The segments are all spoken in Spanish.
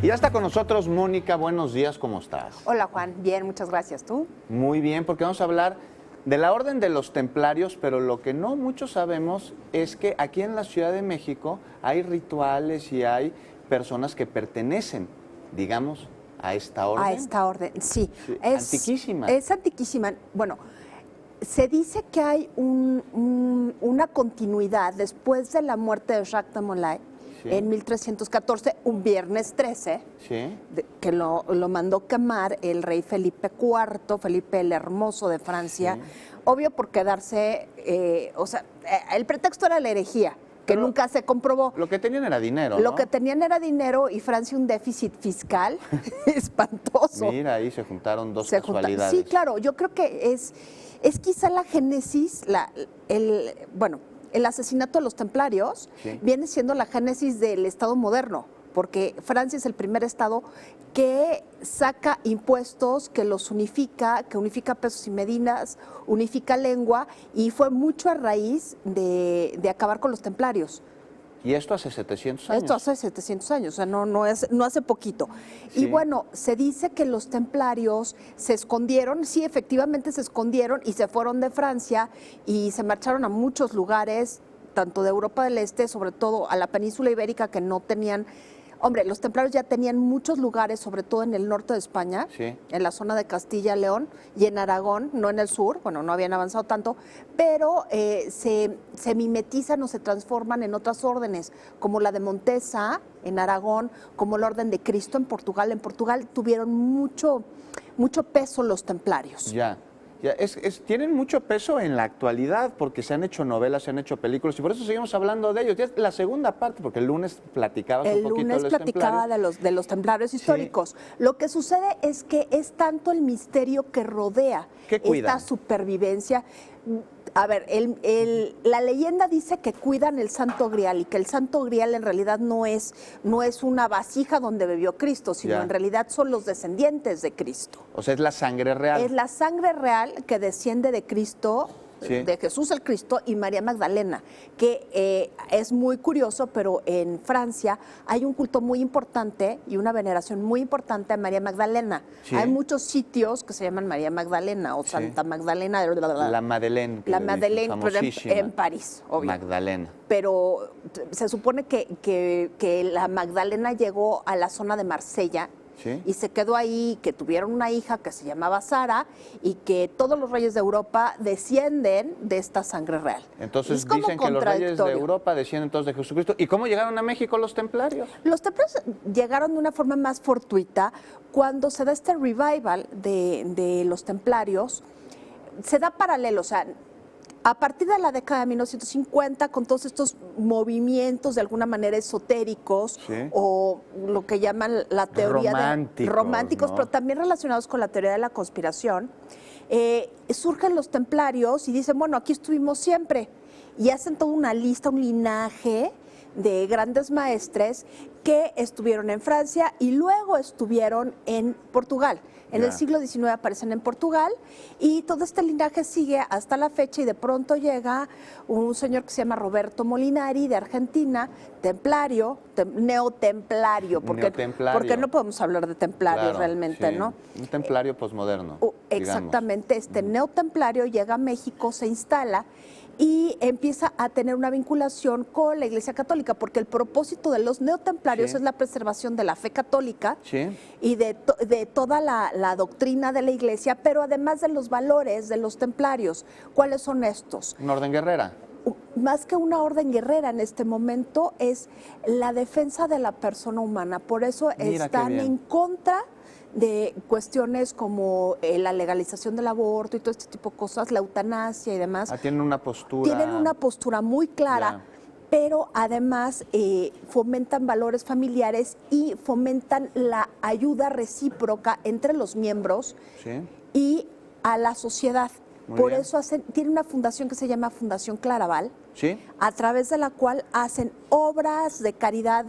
Y ya está con nosotros Mónica, buenos días, ¿cómo estás? Hola Juan, bien, muchas gracias. ¿Tú? Muy bien, porque vamos a hablar de la Orden de los Templarios, pero lo que no muchos sabemos es que aquí en la Ciudad de México hay rituales y hay personas que pertenecen, digamos, a esta orden. A esta orden, sí. Sí, Es antiquísima. Es antiquísima. Bueno, se dice que hay una continuidad después de la muerte de Jacques de Molay en 1314, un viernes 13, Sí. que lo mandó quemar el rey Felipe IV, Felipe el Hermoso de Francia, Sí. obvio por quedarse, el pretexto era la herejía, que Pero nunca se comprobó. Lo que tenían era dinero, Lo ¿no? que tenían era dinero y Francia un déficit fiscal espantoso. Mira, ahí se juntaron dos Se junta- casualidades. Sí, claro, yo creo que es quizá la génesis, el asesinato de los templarios Sí. viene siendo la génesis del Estado moderno, porque Francia es el primer Estado que saca impuestos, que los unifica, que unifica pesos y medidas, unifica lengua, y fue mucho a raíz de acabar con los templarios. Y esto hace 700 años. Esto hace 700 años, o sea, no hace poquito. Sí. Y bueno, se dice que los templarios se escondieron, sí, efectivamente se escondieron y se fueron de Francia y se marcharon a muchos lugares, tanto de Europa del Este, sobre todo a la península ibérica, que no tenían... Hombre, los templarios ya tenían muchos lugares, sobre todo en el norte de España, Sí. en la zona de Castilla y León y en Aragón, no en el sur, bueno, no habían avanzado tanto, pero se mimetizan o se transforman en otras órdenes, como la de Montesa en Aragón, como la Orden de Cristo en Portugal. En Portugal tuvieron mucho peso los templarios. Ya. Tienen mucho peso en la actualidad porque se han hecho novelas, se han hecho películas y por eso seguimos hablando de ellos. Ya es la segunda parte, porque el lunes platicabas El un poquito lunes de los platicaba templarios. de los templarios históricos. Lo que sucede es que es tanto el misterio que rodea ¿Qué cuidan? esta supervivencia. A ver, la leyenda dice que cuidan el Santo Grial y que el Santo Grial en realidad no es una vasija donde bebió Cristo, sino Ya. en realidad son los descendientes de Cristo. O sea, es la sangre real. Es la sangre real que desciende de Cristo, Sí. de Jesús el Cristo y María Magdalena, que es muy curioso, pero en Francia hay un culto muy importante y una veneración muy importante a María Magdalena. Sí. Hay muchos sitios que se llaman María Magdalena o Sí. Santa Magdalena. La Madeleine. que La le dicen, Madeleine, pero famosísima. en París, obvio. Magdalena. Pero se supone que la Magdalena llegó a la zona de Marsella. Sí. Y se quedó ahí, que tuvieron una hija que se llamaba Sara y que todos los reyes de Europa descienden de esta sangre real. Entonces Es como dicen que los reyes de contradictorio. Europa descienden todos de Jesucristo. ¿Y cómo llegaron a México los templarios? Los templarios llegaron de una forma más fortuita cuando se da este revival de los templarios. Se da paralelo, o sea, a partir de la década de 1950, con todos estos movimientos de alguna manera esotéricos, Sí. o lo que llaman la teoría Románticos, ¿no? pero también relacionados con la teoría de la conspiración, surgen los templarios y dicen, bueno, aquí estuvimos siempre. Y hacen toda una lista, un linaje de grandes maestres que estuvieron en Francia y luego estuvieron en Portugal. En Ya. el siglo XIX aparecen en Portugal y todo este linaje sigue hasta la fecha y de pronto llega un señor que se llama Roberto Molinari de Argentina, templario, neotemplario, porque no podemos hablar de templarios Claro, realmente, sí. ¿no? Un templario posmoderno. Exactamente, este neotemplario llega a México, se instala y empieza a tener una vinculación con la Iglesia Católica, porque el propósito de los neotemplarios Sí. es la preservación de la fe católica Sí. y de toda la doctrina de la Iglesia, pero además de los valores de los templarios. ¿Cuáles son estos? Una orden guerrera. Más que una orden guerrera en este momento, es la defensa de la persona humana. Por eso Mira qué están bien. en contra de cuestiones como la legalización del aborto y todo este tipo de cosas, la eutanasia y demás. Tienen una postura. Tienen una postura muy clara, Ya. pero además fomentan valores familiares y fomentan la ayuda recíproca entre los miembros Sí. y a la sociedad. Muy Por bien. eso tiene una fundación que se llama Fundación Claraval, ¿Sí? a través de la cual hacen obras de caridad,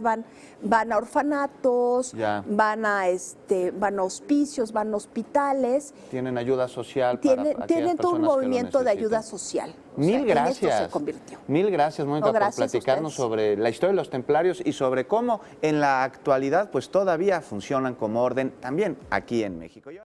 van a orfanatos, Ya. van a hospicios, van a hospitales. Tienen ayuda social para aquellas Tienen todo un personas que lo movimiento de ayuda necesiten. social. O Mil sea, en gracias. esto se convirtió. Mil gracias, Mónica, No, gracias por a platicarnos ustedes. sobre la historia de los templarios y sobre cómo en la actualidad pues todavía funcionan como orden también aquí en México.